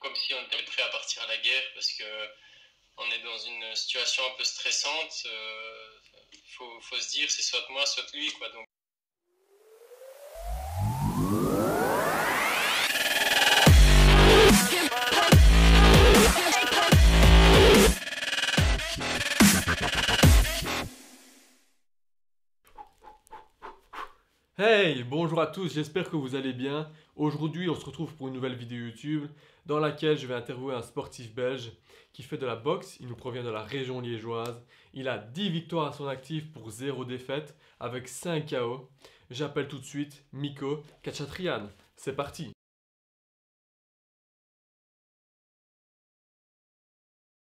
comme si on était prêt à partir à la guerre parce que on est dans une situation un peu stressante. Faut se dire c'est soit moi, soit lui, quoi. Donc, Hey, bonjour à tous, j'espère que vous allez bien. Aujourd'hui, on se retrouve pour une nouvelle vidéo YouTube dans laquelle je vais interviewer un sportif belge qui fait de la boxe. Il nous provient de la région liégeoise. Il a 10 victoires à son actif pour 0 défaite avec 5 KO. J'appelle tout de suite Mikko Khatchatrian. C'est parti.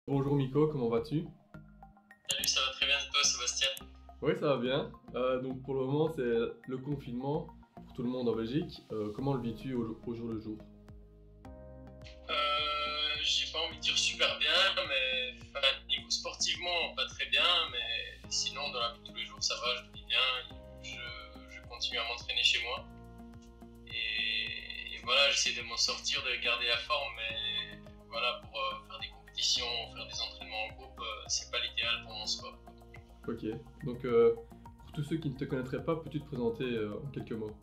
Bonjour Mikko, comment vas-tu? salut, ça va très bien, et toi, Sébastien? Oui, ça va bien. Donc pour le moment, c'est le confinement pour tout le monde en Belgique. Comment le vis-tu au jour le jour? J'ai pas envie de dire super bien, mais enfin, niveau sportivement, pas très bien, mais sinon, dans la vie de tous les jours, ça va, je vis bien. Je continue à m'entraîner chez moi. Et voilà, j'essaie de m'en sortir, de garder la forme, mais voilà, pour faire des compétitions, faire des entraînements en groupe, c'est pas l'idéal pour mon sport. Ok, donc pour tous ceux qui ne te connaîtraient pas, peux-tu te présenter en quelques mots?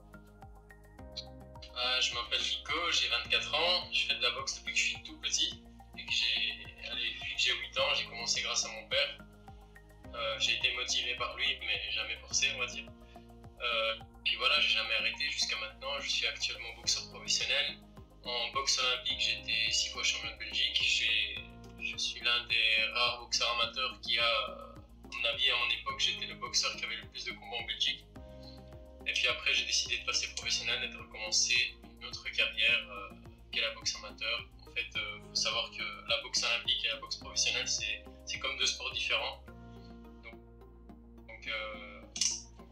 Je m'appelle Nico, j'ai 24 ans, je fais de la boxe depuis que je suis tout petit. Et que depuis que j'ai 8 ans, j'ai commencé grâce à mon père. J'ai été motivé par lui, mais jamais forcé, on va dire. Puis voilà, j'ai jamais arrêté jusqu'à maintenant. Je suis actuellement boxeur professionnel. En boxe olympique, j'ai été 6 fois champion de Belgique. Je suis l'un des rares boxeurs amateurs qui a, à mon avis, à mon époque, j'étais le boxeur qui avait le plus de combats en Belgique. Et puis après, j'ai décidé de passer professionnel et de recommencer une autre carrière qu'est la boxe amateur. En fait, faut savoir que la boxe olympique et la boxe professionnelle, c'est comme deux sports différents. Donc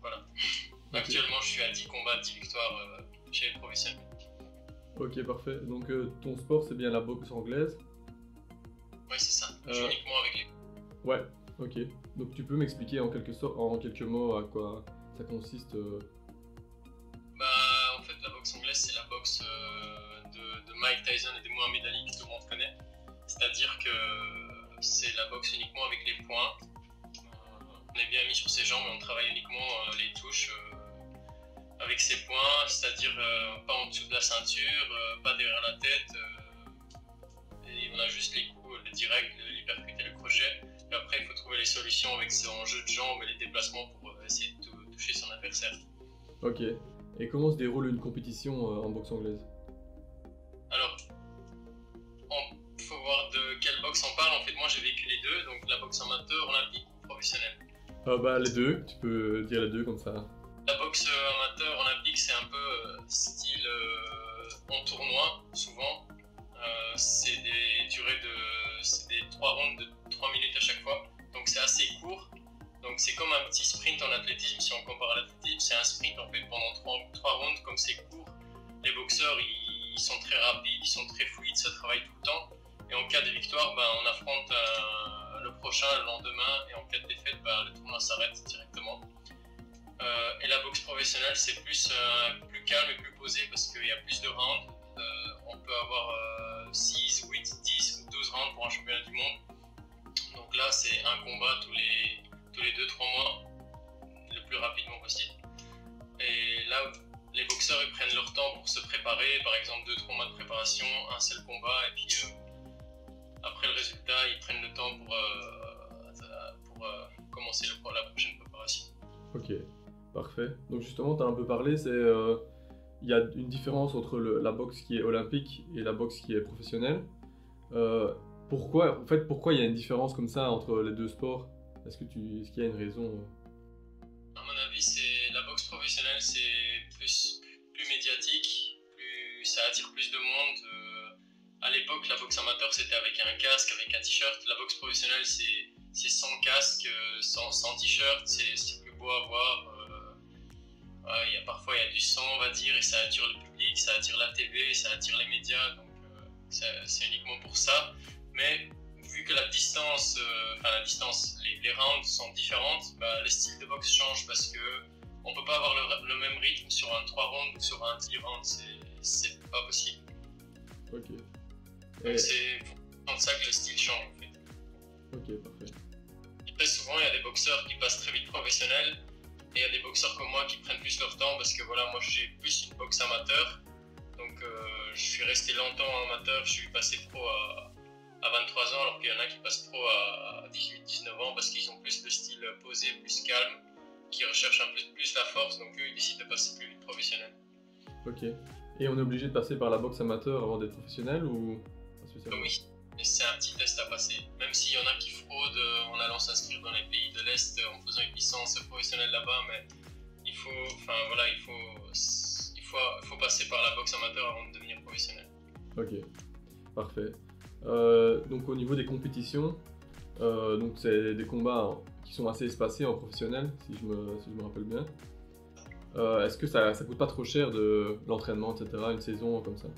voilà. Ok. Actuellement, je suis à 10 combats, 10 victoires chez les professionnels. Ok, parfait. Donc ton sport, c'est bien la boxe anglaise? Oui, c'est ça. Je joue uniquement avec les. Ouais, ok. Donc tu peux m'expliquer en quelques mots à quoi ça consiste Bah, en fait, la boxe anglaise, c'est la boxe de Mike Tyson et de Mohamed Ali que tout le monde connaît. C'est-à-dire que c'est la boxe uniquement avec les poings. On est bien mis sur ses jambes et on travaille uniquement les touches avec ses poings, c'est-à-dire pas en dessous de la ceinture, pas derrière la tête. Et on a juste les coups, le direct, l'hypercut et le crochet. Et après, il faut trouver les solutions avec son jeu de jambes et les déplacements pour essayer de toucher son adversaire. Ok. Et comment se déroule une compétition en boxe anglaise? Alors, il faut voir de quelle boxe on parle. En fait, moi j'ai vécu les deux, donc la boxe amateur, olympique ou professionnelle. Bah les deux, tu peux dire les deux comme ça. La boxe amateur, olympique, c'est un peu style en tournoi, souvent. C'est des durées c'est des 3 rounds de 3 minutes à chaque fois, donc c'est assez court. Donc c'est comme un petit sprint en athlétisme, si on compare à l'athlétisme, c'est un sprint en fait pendant 3 rounds, comme c'est court. Les boxeurs, ils sont très rapides, ils sont très fluides, ça travaille tout le temps. Et en cas de victoire, on affronte le prochain le lendemain, et en cas de défaite, le tournoi s'arrête directement. Et la boxe professionnelle, c'est plus calme et plus posé parce qu'il y a plus de rounds. On peut avoir 6, 8, 10 ou 12 rounds pour un championnat du monde. Donc là, c'est un combat tous les 2-3 mois, le plus rapidement possible. Et là, les boxeurs ils prennent leur temps pour se préparer, par exemple 2-3 mois de préparation, un seul combat, et puis après le résultat, ils prennent le temps pour commencer la prochaine préparation. Ok, parfait. Donc justement, tu as un peu parlé, il y a une différence entre la boxe qui est olympique et la boxe qui est professionnelle. Pourquoi il y a une différence comme ça entre les deux sports? Est-ce qu'il y a une raison? À mon avis, la boxe professionnelle, c'est plus médiatique, ça attire plus de monde. À l'époque, la boxe amateur, c'était avec un casque, avec un t-shirt. La boxe professionnelle, c'est sans casque, sans t-shirt, c'est plus beau à voir. Parfois, il y a du sang, on va dire, et ça attire le public, ça attire la TV, ça attire les médias. Donc, c'est uniquement pour ça. Mais vu que la distance, les rounds sont différentes, le style de boxe change parce que on peut pas avoir le même rythme sur un 3 rounds ou sur un 10 rounds, c'est pas possible. Ok. Et... c'est pour ça que le style change en fait. Ok, parfait. Très souvent, il y a des boxeurs qui passent très vite professionnels et il y a des boxeurs comme moi qui prennent plus leur temps parce que voilà, moi j'ai plus une boxe amateur. Donc je suis resté longtemps amateur, je suis passé pro à 23 ans alors qu'il y en a qui passent pro à 18-19 ans parce qu'ils ont plus le style posé, plus calme, qui recherchent un peu plus la force, donc eux ils décident de passer plus vite professionnel. Ok. Et on est obligé de passer par la boxe amateur avant d'être professionnel ou pas spécialement? Oui, mais c'est un petit test à passer. Même s'il y en a qui fraudent en allant s'inscrire dans les pays de l'Est en faisant une licence professionnelle là-bas, mais il faut passer par la boxe amateur avant de devenir professionnel. Ok, parfait. Donc au niveau des compétitions, donc c'est des combats qui sont assez espacés en professionnel, si je me rappelle bien. Est-ce que ça coûte pas trop cher de l'entraînement, etc., une saison comme ça?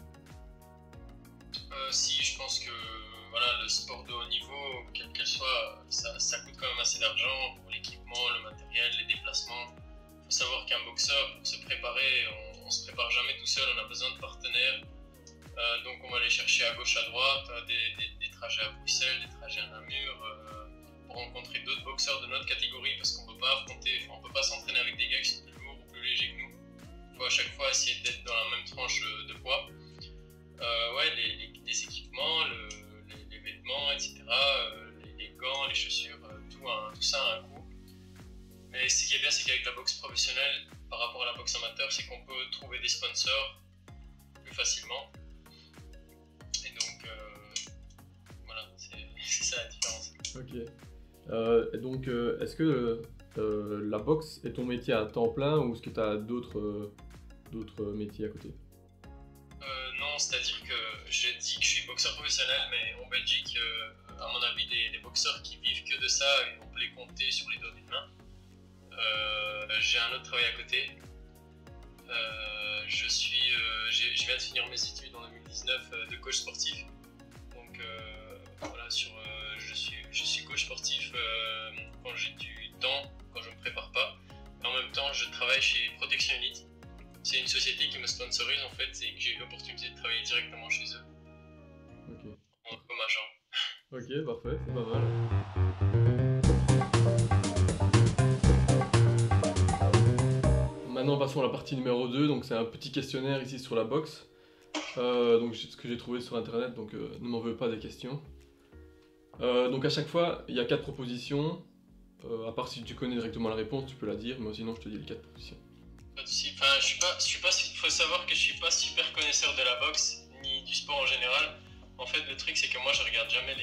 Si, je pense que voilà, le sport de haut niveau, quel qu'elle soit, ça coûte quand même assez d'argent pour l'équipement, le matériel, les déplacements. Il faut savoir qu'un boxeur, pour se préparer, on ne se prépare jamais tout seul, on a besoin de partenaires. Donc on va aller chercher à gauche, à droite, des trajets à Bruxelles, des trajets à Namur, pour rencontrer d'autres boxeurs de notre catégorie, parce qu'on peut pas on peut pas s'entraîner avec des gars qui sont plus lourds ou plus légers que nous. Il faut à chaque fois essayer d'être dans la même tranche de poids. Ouais, les équipements, les vêtements, etc., les gants, les chaussures, tout ça a un coût. Mais ce qui est bien, c'est qu'avec la boxe professionnelle, par rapport à la boxe amateur, c'est qu'on peut trouver des sponsors plus facilement. Et donc, voilà, c'est ça la différence. Ok. Et donc, est-ce que la boxe est ton métier à temps plein ou est-ce que tu as d'autres métiers à côté? Non, c'est-à-dire que je dis que je suis boxeur professionnel, mais en Belgique, à mon avis, les boxeurs qui vivent que de ça, on peut les compter sur les doigts d'une main. J'ai un autre travail à côté. Je viens de finir mes études en 2019 de coach sportif. Donc voilà, je suis coach sportif quand j'ai du temps, quand je ne me prépare pas. Et en même temps, je travaille chez Protection Unit. C'est une société qui me sponsorise en fait et que j'ai eu l'opportunité de travailler directement chez eux. Ok. Comme agent. Ok, parfait, c'est pas mal. Maintenant passons à la partie numéro 2, donc c'est un petit questionnaire ici sur la boxe. Donc ce que j'ai trouvé sur internet, donc ne m'en veux pas des questions. Donc à chaque fois, il y a 4 propositions. À part si tu connais directement la réponse, tu peux la dire, mais sinon je te dis les 4 propositions. Pas de souci. Enfin, faut savoir que je suis pas super connaisseur de la boxe, ni du sport en général. En fait, le truc, c'est que moi, je regarde jamais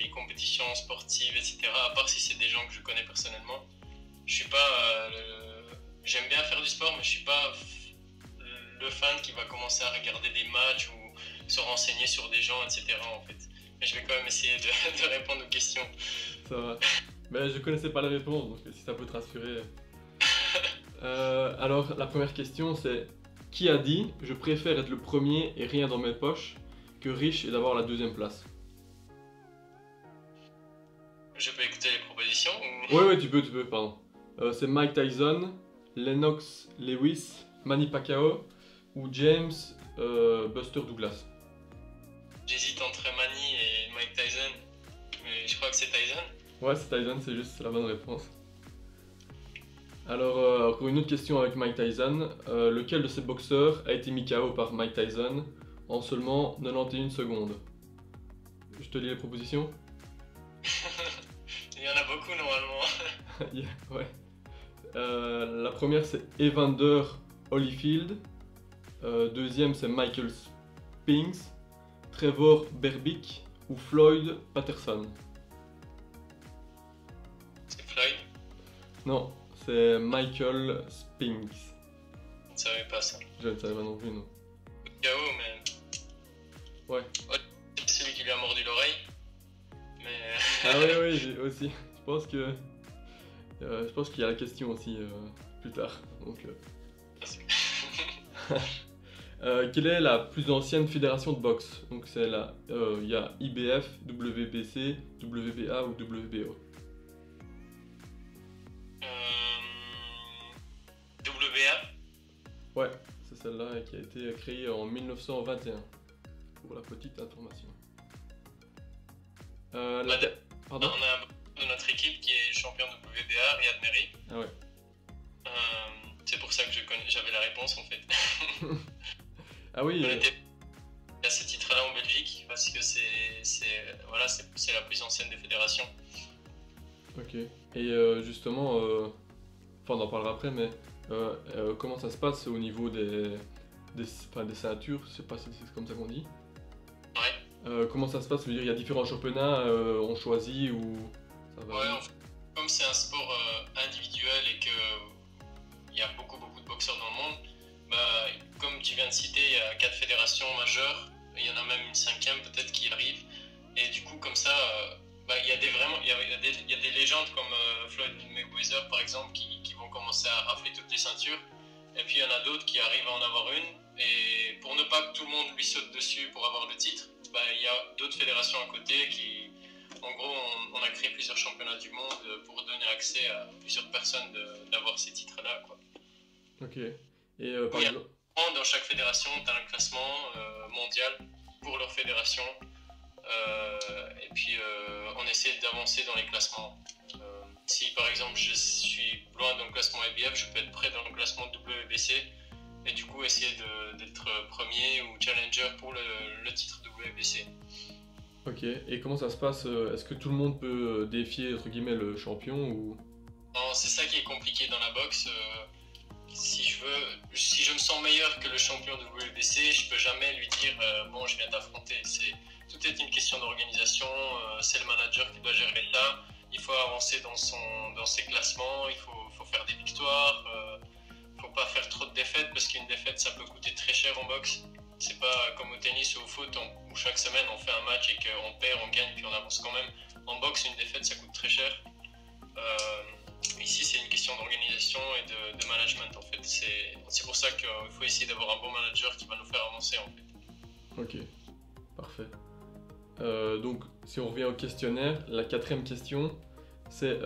les compétitions sportives, etc. À part si c'est des gens que je connais personnellement. Je suis pas. J'aime bien faire du sport, mais je suis pas le fan qui va commencer à regarder des matchs ou se renseigner sur des gens, etc. En fait. Mais je vais quand même essayer de répondre aux questions. Ça va. Mais je connaissais pas la réponse, donc si ça peut te rassurer. Alors, la première question, c'est qui a dit je préfère être le premier et rien dans mes poches que riche et d'avoir la deuxième place? Je peux écouter les propositions ou... Ouais, tu peux, pardon. C'est Mike Tyson, Lennox Lewis, Manny Pacquiao ou James Buster Douglas. J'hésite entre Manny et Mike Tyson, mais je crois que c'est Tyson. Ouais, c'est Tyson, c'est la bonne réponse. Alors, encore une autre question avec Mike Tyson. Lequel de ces boxeurs a été mis KO par Mike Tyson en seulement 91 secondes? Je te lis les propositions? Il y en a beaucoup normalement. Yeah, ouais. La première c'est Evander Holyfield. Deuxième c'est Michael Spinks, Trevor Berbick ou Floyd Patterson. C'est Floyd? Non, c'est Michael Spinks. Je ne savais pas ça. Je ne savais pas non plus, non. KO, mais. Ouais. C'est celui qui lui a mordu l'oreille. Mais. Ah oui, j'ai aussi. Je pense qu'il y a la question aussi plus tard. Donc, quelle est la plus ancienne fédération de boxe? Donc c'est là, il y a IBF, WBC, WBA ou WBO. WBA? Ouais, c'est celle-là qui a été créée en 1921. Pour la petite information. La... Pardon? On a un de notre équipe qui est champion WBA, Riyad Meri. Ah ouais. C'est pour ça que j'avais la réponse en fait. Ah oui. On était à ce titre-là en Belgique parce que voilà, c'est la plus ancienne des fédérations. Ok. Et justement, enfin on en parlera après, mais comment ça se passe au niveau des ceintures, je sais pas si c'est comme ça qu'on dit. Ouais. Comment ça se passe? Je veux dire, il y a différents championnats, on choisit ou ça va? Ouais, en fait, comme c'est un sport individuel et qu'il y a beaucoup de boxeurs dans le monde, bah, comme tu viens de citer, il y a 4 fédérations majeures, il y en a même une 5e peut-être qui arrive, et du coup comme ça, bah, il y a des légendes comme Floyd Mayweather par exemple qui vont commencer à rafler toutes les ceintures, et puis il y en a d'autres qui arrivent à en avoir une, et pour ne pas que tout le monde lui saute dessus pour avoir le titre, bah, il y a d'autres fédérations à côté qui... En gros, on a créé plusieurs championnats du monde pour donner accès à plusieurs personnes d'avoir ces titres-là, quoi. Ok. Et par Oui, exemple... dans chaque fédération, tu as un classement mondial pour leur fédération. Et puis, on essaie d'avancer dans les classements. Si par exemple, je suis loin dans le classement IBF, je peux être près dans le classement WBC. Et du coup, essayer d'être premier ou challenger pour le titre WBC. Ok, et comment ça se passe? Est-ce que tout le monde peut défier, entre guillemets, le champion ou... Non, c'est ça qui est compliqué dans la boxe. Si je me sens meilleur que le champion de WBC, je peux jamais lui dire bon, je viens t'affronter. Tout est une question d'organisation. C'est le manager qui doit gérer ça. Il faut avancer dans ses classements. Il faut faire des victoires. Faut pas faire trop de défaites parce qu'une défaite ça peut coûter très cher en boxe. C'est pas comme au tennis ou au foot où chaque semaine on fait un match et qu'on perd, on gagne puis on avance quand même. En boxe, une défaite ça coûte très cher. Ici, c'est une question d'organisation et de management en fait. C'est pour ça qu'il faut essayer d'avoir un bon manager qui va nous faire avancer en fait. Ok, parfait. Donc, si on revient au questionnaire, la 4e question, c'est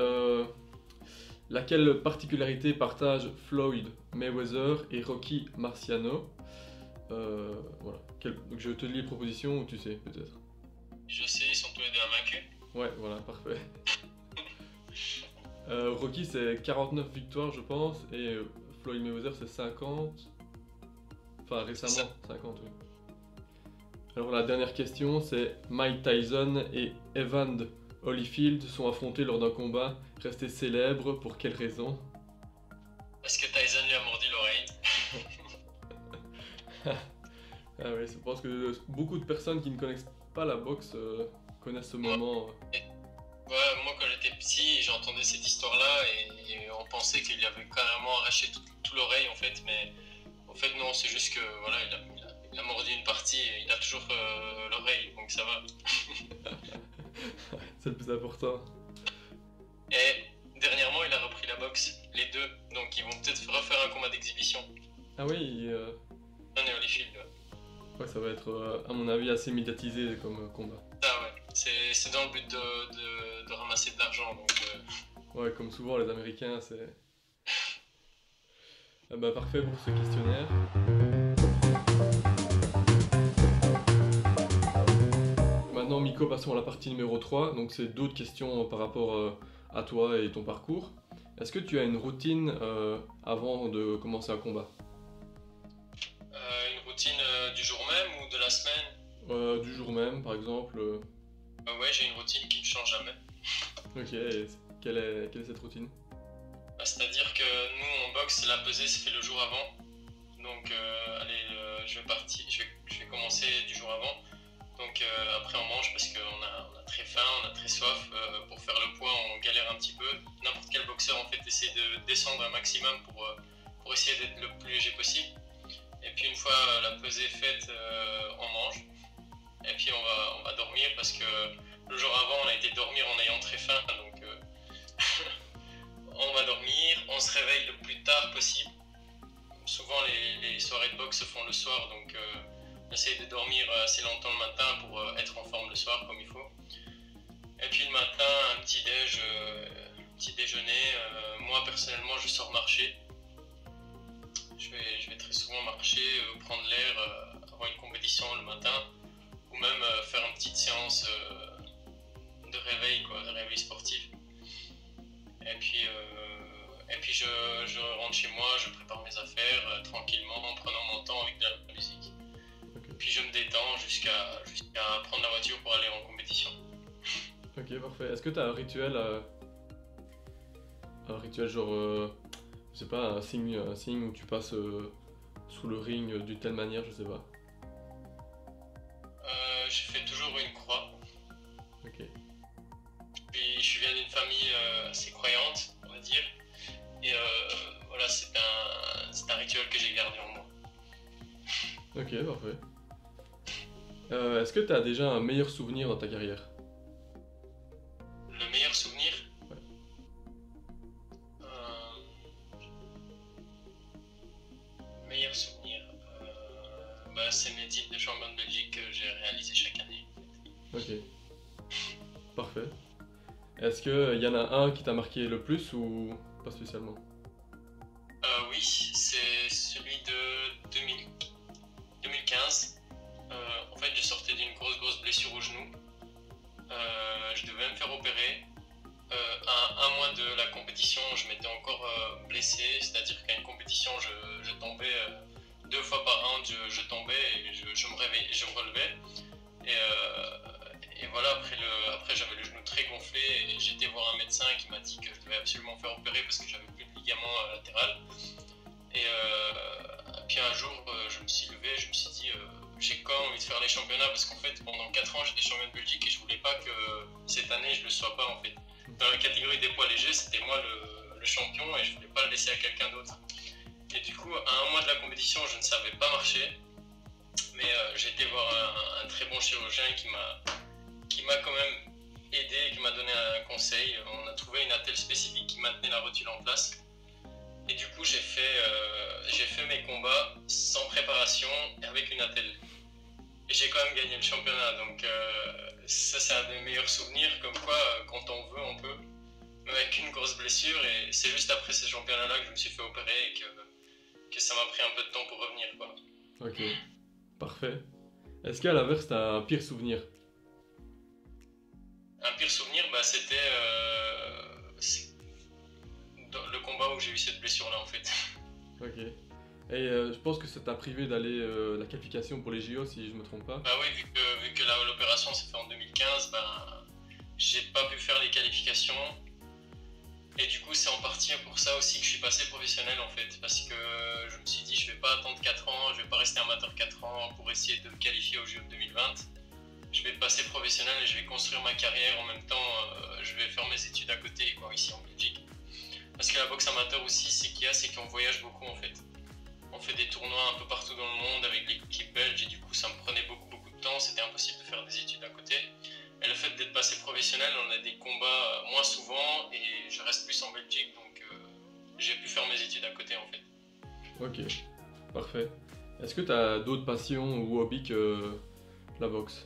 laquelle particularité partagent Floyd Mayweather et Rocky Marciano? Voilà. Donc, je te lis les propositions ou tu sais peut-être? Je sais, ils sont tous les deux invaincus. Ouais, voilà, parfait. Rocky c'est 49 victoires je pense et Floyd Mayweather c'est 50. Enfin récemment 50 oui. Alors la dernière question c'est Mike Tyson et Evander Holyfield sont affrontés lors d'un combat resté célèbre pour quelle raison? Parce que Tyson lui a mordu l'oreille. Ah ouais, je pense que beaucoup de personnes qui ne connaissent pas la boxe connaissent ce moment. Ouais, moi quand j'étais petit, j'entendais cette histoire-là et on pensait qu'il avait carrément arraché tout l'oreille en fait, mais en fait non, c'est juste que voilà, il a mordu une partie et il a toujours l'oreille, donc ça va. C'est le plus important. Et dernièrement, il a repris la boxe, les deux, donc ils vont peut-être refaire un combat d'exhibition. Ah oui, On est Holyfield. ouais, ça va être à mon avis assez médiatisé comme combat. Ah ouais, c'est dans le but de ramasser de l'argent, donc... Ouais, comme souvent les Américains, c'est... Ah bah parfait pour ce questionnaire. Maintenant, Miko, passons à la partie numéro 3. Donc, c'est d'autres questions par rapport à toi et ton parcours. Est-ce que tu as une routine avant de commencer un combat? Une routine du jour même ou de la semaine? Du jour même, par exemple. Ouais, j'ai une routine qui ne change jamais. Ok, et quelle est cette routine? C'est-à-dire que nous, en boxe, la pesée se fait le jour avant. Donc, je vais commencer du jour avant. Donc, après, on mange parce qu'on a très faim, on a très soif. Pour faire le poids, on galère un petit peu. N'importe quel boxeur, en fait, essaie de descendre un maximum pour essayer d'être le plus léger possible. Et puis, une fois la pesée faite, on mange. Et puis, on va dormir parce que le jour avant, on a été dormir en ayant très faim. Donc, on va dormir, on se réveille le plus tard possible. Souvent les soirées de boxe se font le soir, donc on essaye de dormir assez longtemps le matin pour être en forme le soir comme il faut. Et puis le matin, un petit déjeuner. Moi personnellement, je sors marcher. Je vais très souvent marcher, prendre l'air avant une compétition le matin, ou même faire une petite séance de réveil, quoi, de réveil sportif. Et puis je rentre chez moi, je prépare mes affaires tranquillement en prenant mon temps avec de la musique. Ok, Puis je me détends jusqu'à prendre la voiture pour aller en compétition. ok, parfait. Est-ce que tu as un rituel genre, je sais pas, un signe où tu passes sous le ring d'une telle manière, je sais pas. Je fais toujours une croix. Ok, Puis je viens d'une famille assez croyante, on va dire. Et voilà, c'est un rituel que j'ai gardé en moi. ok, parfait. Est-ce que tu as déjà un meilleur souvenir dans ta carrière? Le meilleur souvenir, Ouais. meilleur souvenir, c'est mes titres de champion de Belgique que j'ai réalisé chaque année. Ok, parfait. Est-ce qu'il y en a un qui t'a marqué le plus ou pas spécialement? Oui, c'est celui de 2015. En fait, je sortais d'une grosse blessure au genou. Je devais me faire opérer. À un mois de la compétition, je m'étais encore blessé, c'est-à-dire qu'à une compétition, je tombais 2 fois par round, je tombais et je me réveillais, je me relevais. Et voilà, après j'avais le genou très gonflé et j'étais voir un médecin qui m'a dit que je devais absolument faire opérer parce que j'avais plus de ligament latéral. Et puis un jour, je me suis levé, je me suis dit, j'ai quand même envie de faire les championnats parce qu'en fait, pendant 4 ans, j'étais champion de Belgique et je voulais pas que cette année, je le sois pas en fait. Dans la catégorie des poids légers, c'était moi le champion et je voulais pas le laisser à quelqu'un d'autre. Et du coup, à un mois de la compétition, je ne savais pas marcher, mais j'ai été voir un très bon chirurgien qui m'a quand même aidé, qui m'a donné un conseil. On a trouvé une attelle spécifique qui maintenait la rotule en place. Et du coup, j'ai fait mes combats sans préparation et avec une attelle. Et j'ai quand même gagné le championnat, donc ça c'est un des meilleurs souvenirs, comme quoi quand on veut, on peut, même avec une grosse blessure. Et c'est juste après ces championnats-là que je me suis fait opérer et que ça m'a pris un peu de temps pour revenir, quoi. Ok, parfait. Est-ce qu'à l'inverse, t'as un pire souvenir? Un pire souvenir, c'était le combat où j'ai eu cette blessure-là en fait. Ok. Et je pense que ça t'a privé d'aller la qualification pour les JO si je me trompe pas. Bah oui, vu que l'opération s'est faite en 2015, j'ai pas pu faire les qualifications. Et du coup, c'est en partie pour ça aussi que je suis passé professionnel en fait. Parce que je me suis dit, je vais pas attendre 4 ans, je vais pas rester amateur 4 ans pour essayer de me qualifier au JO de 2020. Je vais passer professionnel et je vais construire ma carrière. En même temps, je vais faire mes études à côté, quoi, ici en Belgique. Parce que la boxe amateur aussi, c'est qu'on voyage beaucoup en fait. On fait des tournois un peu partout dans le monde avec l'équipe belge et du coup ça me prenait beaucoup de temps, c'était impossible de faire des études à côté. Et le fait d'être passé professionnel, on a des combats moins souvent et je reste plus en Belgique donc j'ai pu faire mes études à côté en fait. Ok, parfait. Est-ce que t'as d'autres passions ou hobbies que la boxe?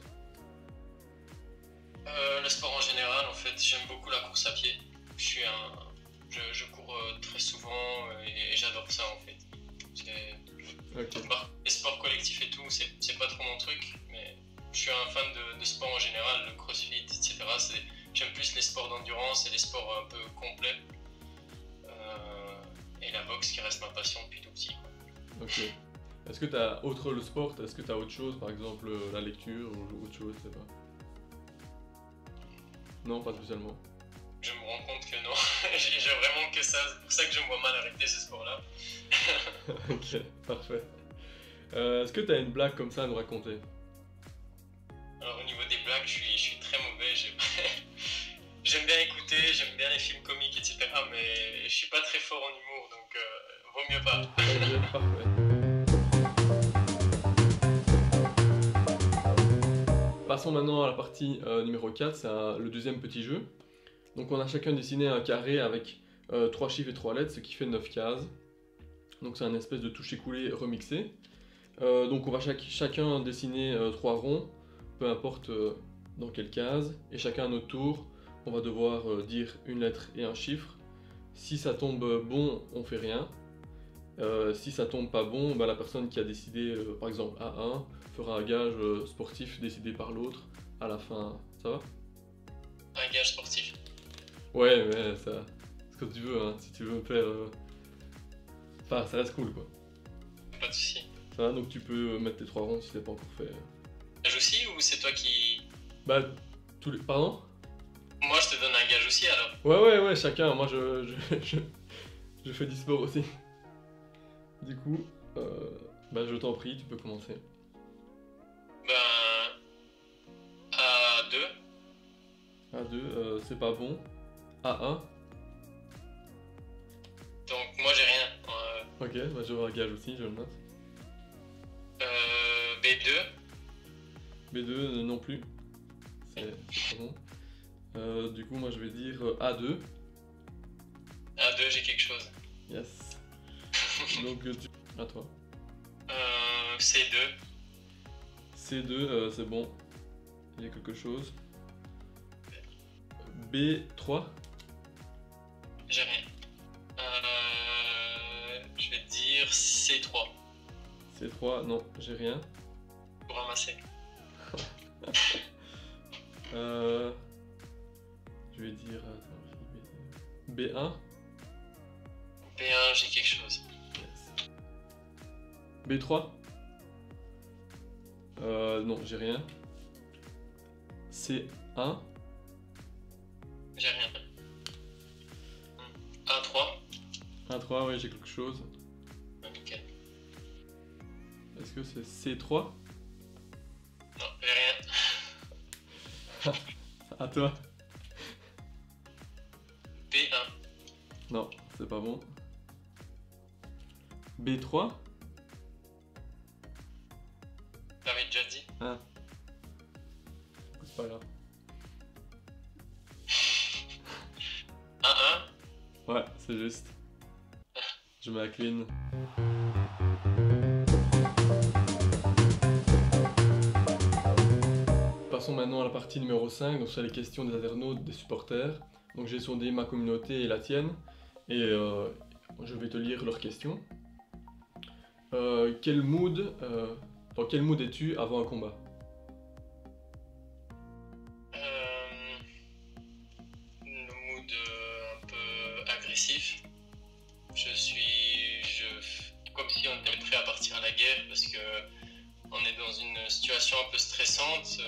Le sport en général, en fait, j'aime beaucoup la course à pied. Je cours très souvent et j'adore ça en fait. Ok, Les sports collectifs et tout, c'est pas trop mon truc, mais je suis un fan de sport en général, le crossfit, etc. J'aime plus les sports d'endurance et les sports un peu complets. Et la boxe qui reste ma passion depuis tout petit, quoi. ok. Est-ce que t'as autre le sport, est-ce que t'as autre chose, par exemple la lecture ou autre chose, je sais pas? Non, pas spécialement. Je me rends compte que non, j'ai vraiment que ça, c'est pour ça que je me vois mal arrêter ce sport-là. Ok, parfait. Est-ce que t'as une blague comme ça à nous raconter? Alors au niveau des blagues, je suis très mauvais. J'aime bien écouter, j'aime bien les films comiques, etc. Mais je suis pas très fort en humour, donc vaut mieux pas. Ok, parfait. Passons maintenant à la partie numéro 4, c'est le deuxième petit jeu. Donc on a chacun dessiné un carré avec 3 chiffres et 3 lettres, ce qui fait 9 cases. Donc c'est un espèce de toucher-coller remixé. Donc on va chacun dessiner 3 ronds, peu importe dans quelle case, et chacun à notre tour, on va devoir dire une lettre et un chiffre. Si ça tombe bon, on fait rien. Si ça tombe pas bon, la personne qui a décidé, par exemple A1, fera un gage sportif décidé par l'autre à la fin. Ça va? Ok, un gage sportif. Ouais, mais ça. C'est comme tu veux, hein. Si tu veux me faire. Enfin, ça reste cool quoi. Pas de soucis. Ça va, donc tu peux mettre tes 3 rondes si t'as pas encore fait. Gage aussi ou c'est toi qui. Bah, tous les. Pardon? Moi je te donne un gage aussi alors. Ouais, chacun. Moi je fais du sport aussi. Du coup, bah je t'en prie, tu peux commencer. Ben. À 2. A2, c'est pas bon. A1, Donc moi j'ai rien. ok, bah j'aurai un gage aussi, je le note. B2. B2, non plus. C'est pas bon. Du coup, moi je vais dire A2. A2 j'ai quelque chose. Yes. Donc, à toi. C2. C2, c'est bon. Il y a quelque chose. B3. J'ai rien. Je vais dire C3 C3, non, j'ai rien. pour ramasser. Je vais dire. Attends, B1. B1 j'ai quelque chose. Yes. B3. Non, j'ai rien. C1. J'ai rien. A3. A3, oui, j'ai quelque chose. Ah, nickel. Est-ce que c'est C3? Non, j'ai rien. À toi. B1. Non, c'est pas bon. B3? T'avais déjà dit. Ah. C'est pas grave. A1. Ouais, c'est juste. Je mets la clean. Passons maintenant à la partie numéro 5, donc sur les questions des internautes, des supporters. Donc j'ai sondé ma communauté et la tienne, et je vais te lire leurs questions. Dans quel mood es-tu avant un combat? Le mood un peu agressif. Comme si on était prêt à partir à la guerre parce que on est dans une situation un peu stressante.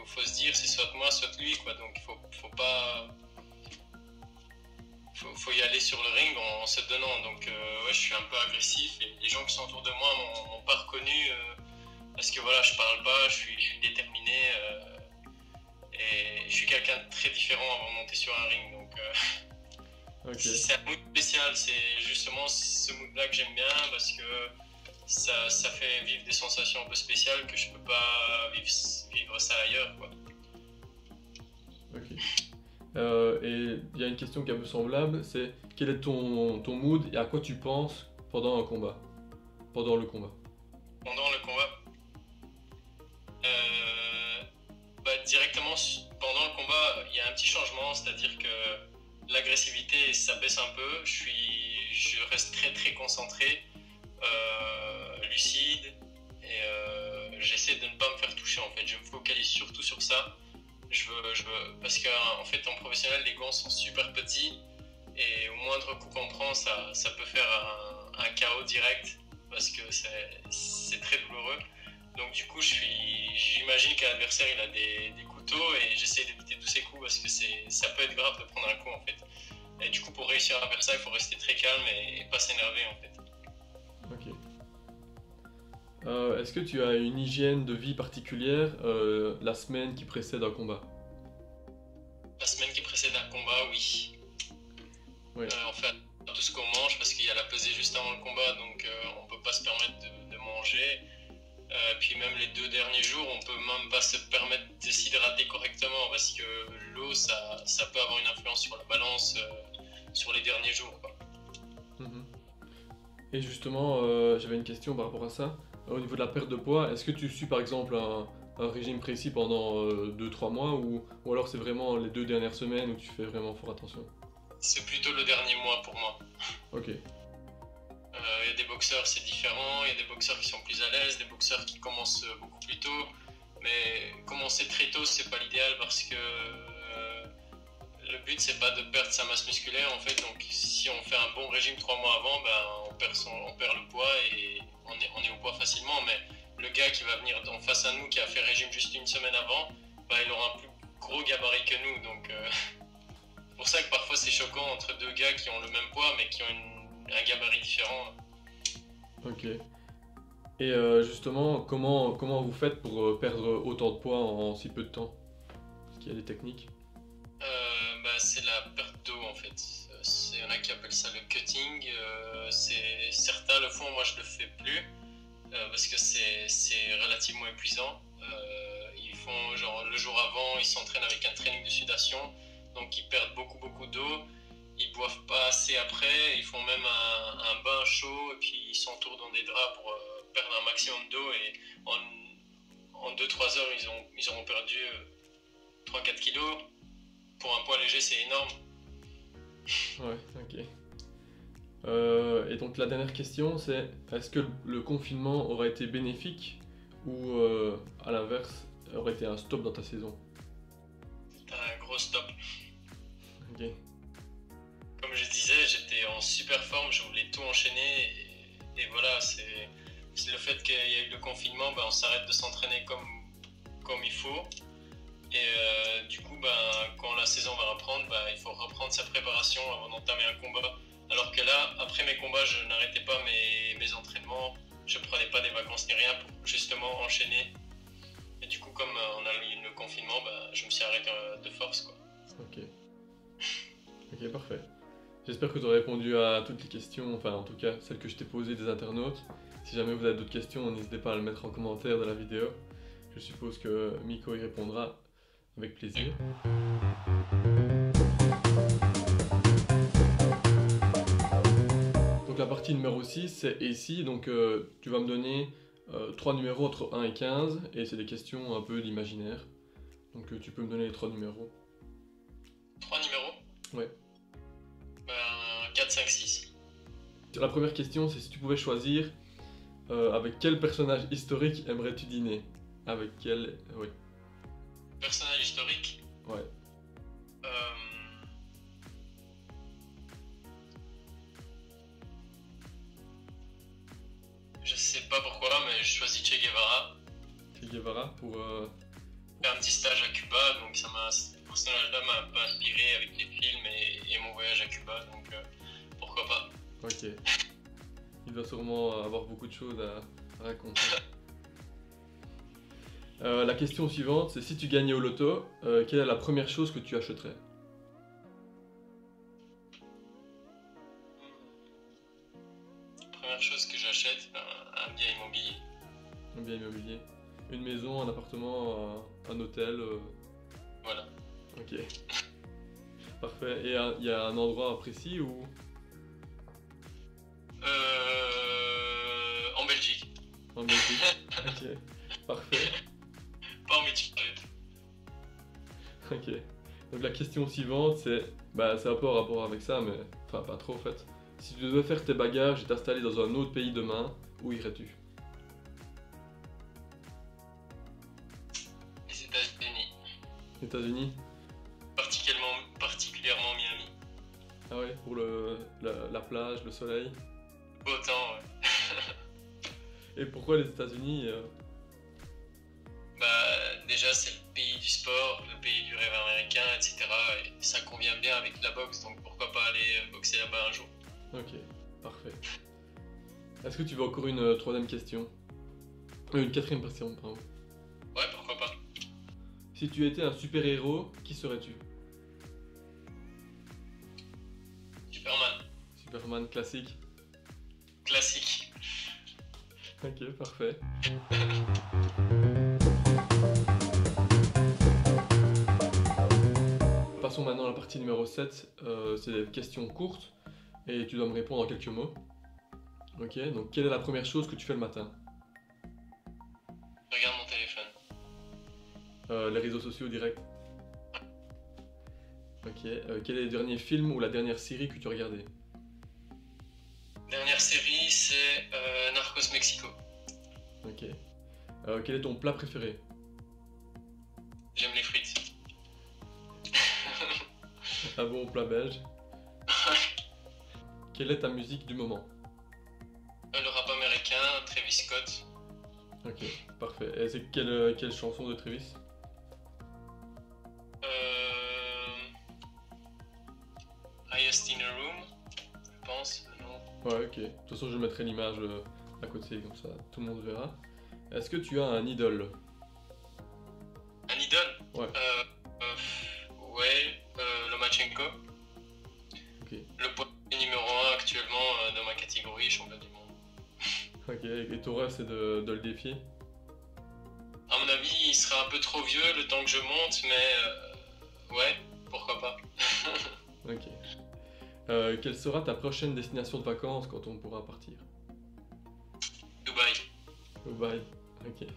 Faut se dire c'est soit moi soit lui quoi. Donc faut pas. Faut y aller sur le ring en se donnant. Donc ouais, je suis un peu agressif et les gens qui sont autour de moi m'ont pas reconnu parce que voilà, je parle pas, je suis déterminé et je suis quelqu'un de très différent avant de monter sur un ring. Donc Ok. c'est un mood spécial, c'est justement ce mood-là que j'aime bien parce que ça fait vivre des sensations un peu spéciales que je peux pas vivre ça ailleurs quoi. Ok. Et il y a une question qui est un peu semblable, c'est quel est ton mood et à quoi tu penses pendant un combat? Pendant le combat. Pendant le combat, directement pendant le combat, il y a un petit changement, c'est-à-dire que l'agressivité ça baisse un peu, je reste très très concentré, lucide et j'essaie de ne pas me faire toucher en fait, je me focalise surtout sur ça. Parce qu'en fait en professionnel les gants sont super petits et au moindre coup qu'on prend ça peut faire un KO direct parce que c'est très douloureux. Donc du coup j'imagine qu'un adversaire il a des couteaux et j'essaie d'éviter tous ces coups parce que ça peut être grave de prendre un coup en fait. Et du coup pour réussir à faire ça il faut rester très calme et pas s'énerver en fait. Ok. Est-ce que tu as une hygiène de vie particulière la semaine qui précède un combat? La semaine qui précède un combat, oui. Oui. On fait tout ce qu'on mange parce qu'il y a la pesée juste avant le combat, donc on peut pas se permettre de manger. Puis même les 2 derniers jours, on peut même pas se permettre de s'hydrater correctement parce que l'eau, ça peut avoir une influence sur la balance sur les derniers jours, quoi. Mhm. Et justement, j'avais une question par rapport à ça. Au niveau de la perte de poids, est-ce que tu suis par exemple un régime précis pendant 2-3 mois ou alors c'est vraiment les 2 dernières semaines où tu fais vraiment fort attention? C'est plutôt le dernier mois pour moi. Ok. Il y a des boxeurs, c'est différent. Il y a des boxeurs qui sont plus à l'aise, des boxeurs qui commencent beaucoup plus tôt. Mais commencer très tôt, c'est pas l'idéal parce que le but c'est pas de perdre sa masse musculaire en fait. Donc si on fait un bon régime 3 mois avant, on perd le poids et on est au poids facilement. Mais le gars qui va venir en face à nous, qui a fait régime juste une semaine avant, il aura un plus gros gabarit que nous. Donc c'est pour ça que parfois c'est choquant entre deux gars qui ont le même poids mais qui ont un gabarit différent. Ok. Et justement, comment vous faites pour perdre autant de poids en si peu de temps? Est-ce qu'il y a des techniques? C'est la perte d'eau en fait. Il y en a qui appellent ça le cutting. Certains le font, moi je le fais plus parce que c'est relativement épuisant. Ils font genre le jour avant, ils s'entraînent avec un training de sudation, donc ils perdent beaucoup d'eau. Ils boivent pas assez après, ils font même un bain chaud et puis ils s'entourent dans des draps pour perdre un maximum d'eau et en 2-3 heures ils auront perdu 3-4 kilos. Pour un poids léger c'est énorme. Ouais, ok. Et donc la dernière question c'est, est-ce que le confinement aurait été bénéfique ou à l'inverse aurait été un stop dans ta saison? Un gros stop. Ok. Comme je disais, j'étais en super forme, je voulais tout enchaîner et voilà, c'est le fait qu'il y a eu le confinement, on s'arrête de s'entraîner comme il faut. Et du coup, quand la saison va reprendre, il faut reprendre sa préparation avant d'entamer un combat. Alors que là, après mes combats, je n'arrêtais pas mes entraînements, je prenais pas des vacances ni rien pour justement enchaîner. Et du coup, comme on a eu le confinement, je me suis arrêté de force, quoi. Ok. Ok, parfait. J'espère que tu as répondu à toutes les questions, enfin en tout cas celles que je t'ai posées des internautes. Si jamais vous avez d'autres questions, n'hésitez pas à le mettre en commentaire de la vidéo. Je suppose que Miko y répondra avec plaisir. Donc la partie numéro 6, c'est ici. Donc tu vas me donner 3 numéros entre 1 et 15 et c'est des questions un peu d'imaginaire. Donc tu peux me donner les 3 numéros. 3 numéros? Ouais. 4, 5, 6. La première question, c'est si tu pouvais choisir avec quel personnage historique aimerais-tu dîner? Avec quel... Oui. Personnage historique? Ouais. Je sais pas pourquoi, mais je choisis Che Guevara. Che Guevara pour... J'ai fait un petit stage à Cuba, donc ce personnage-là m'a un peu inspiré avec les films et mon voyage à Cuba, donc pourquoi pas. Ok. Il doit sûrement avoir beaucoup de choses à raconter. La question suivante, c'est si tu gagnais au loto, quelle est la première chose que tu achèterais? Première chose que j'achète, un bien immobilier. Un bien immobilier. Une maison, un appartement, un hôtel. Voilà. Ok. Parfait. Et il y a un endroit précis ou... En Belgique. En Belgique. Ok. Parfait. Pas en Méditerranée. Ok. Donc la question suivante, c'est... c'est un peu en rapport avec ça, mais... Enfin, pas trop en fait. Si tu devais faire tes bagages et t'installer dans un autre pays demain, où irais-tu? Les États-Unis. États-Unis? Particulièrement Miami. Ah ouais, pour la plage, le soleil. Beau temps, ouais. Et pourquoi les États-Unis Déjà, c'est le pays du sport, le pays du rêve américain, etc. Et ça convient bien avec la boxe, donc pourquoi pas aller boxer là-bas un jour. Ok, parfait. Est-ce que tu veux encore une troisième question? Une quatrième question, pardon. Ouais, pourquoi pas. Si tu étais un super-héros, qui serais-tu? Superman. Superman classique. Classique. Ok, parfait. Passons maintenant à la partie numéro 7, c'est des questions courtes et tu dois me répondre en quelques mots. Ok, donc quelle est la première chose que tu fais le matin? Je regarde mon téléphone. Les réseaux sociaux directs. Ok, quel est le dernier film ou la dernière série que tu as regardé? Dernière série, c'est Narcos Mexico. Ok. Quel est ton plat préféré? Un bon plat belge. Quelle est ta musique du moment? Le rap américain, Travis Scott. Ok, parfait. Et c'est quelle chanson de Travis? Highest in a Room, je pense, le nom. Ouais, ok. De toute façon, je mettrai l'image à côté, comme ça tout le monde verra. Est-ce que tu as un idole? Un idole? Ouais. Ouais, Lomachenko. Ok. Le poids numéro 1 actuellement dans ma catégorie, champion du monde. Ok, et ton rêve c'est de le défier? À mon avis, il sera un peu trop vieux le temps que je monte, mais ouais, pourquoi pas. Ok. Quelle sera ta prochaine destination de vacances quand on pourra partir? Dubaï. Dubaï. Ok.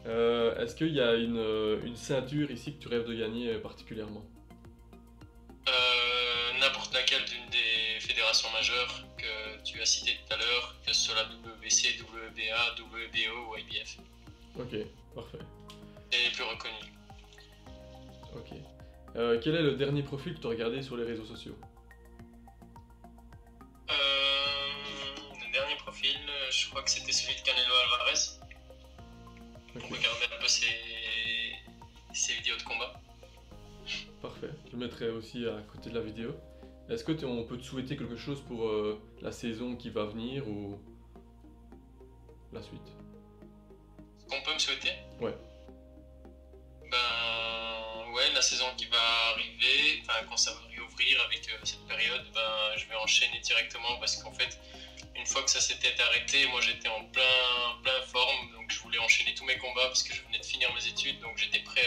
Est-ce qu'il y a une ceinture ici que tu rêves de gagner particulièrement? N'importe laquelle d'une des fédérations majeures que tu as citées tout à l'heure, que ce soit la WBC, WBA, WBO ou IBF. Ok, parfait. Et les plus reconnus. Ok. Quel est le dernier profil que tu as regardé sur les réseaux sociaux? Le dernier profil, je crois que c'était celui de Canelo Alvarez. Ok, On regardait un peu ses vidéos de combat. parfait. Je le mettrai aussi à côté de la vidéo. Est-ce que on peut te souhaiter quelque chose pour la saison qui va venir ou la suite? Qu'on peut me souhaiter? Ouais. Ben ouais, la saison qui va arriver, enfin quand ça va réouvrir avec cette période, ben je vais enchaîner directement parce qu'en fait, une fois que ça s'était arrêté, moi j'étais en plein forme, donc je voulais enchaîner tous mes combats parce que je venais de finir mes études, donc j'étais prêt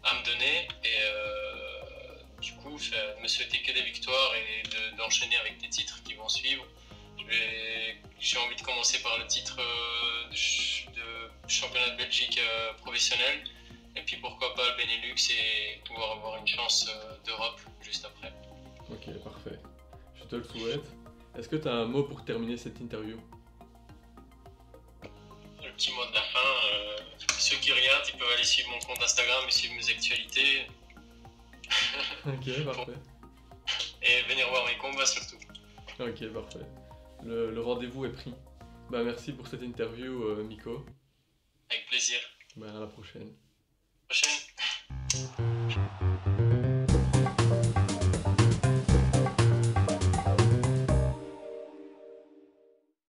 à me donner et du coup, me souhaiter que des victoires et d'enchaîner avec des titres qui vont suivre. J'ai envie de commencer par le titre de championnat de Belgique professionnel. Et puis pourquoi pas le Benelux et pouvoir avoir une chance d'Europe juste après. Ok, parfait. Je te le souhaite. Est-ce que tu as un mot pour terminer cette interview? Le petit mot de la fin, ceux qui regardent, ils peuvent aller suivre mon compte Instagram et suivre mes actualités. Ok, parfait. Et venir voir mes combats surtout. Ok, parfait. Le rendez-vous est pris. Bah, merci pour cette interview, Miko. Avec plaisir. Bah, à la prochaine. Prochaine.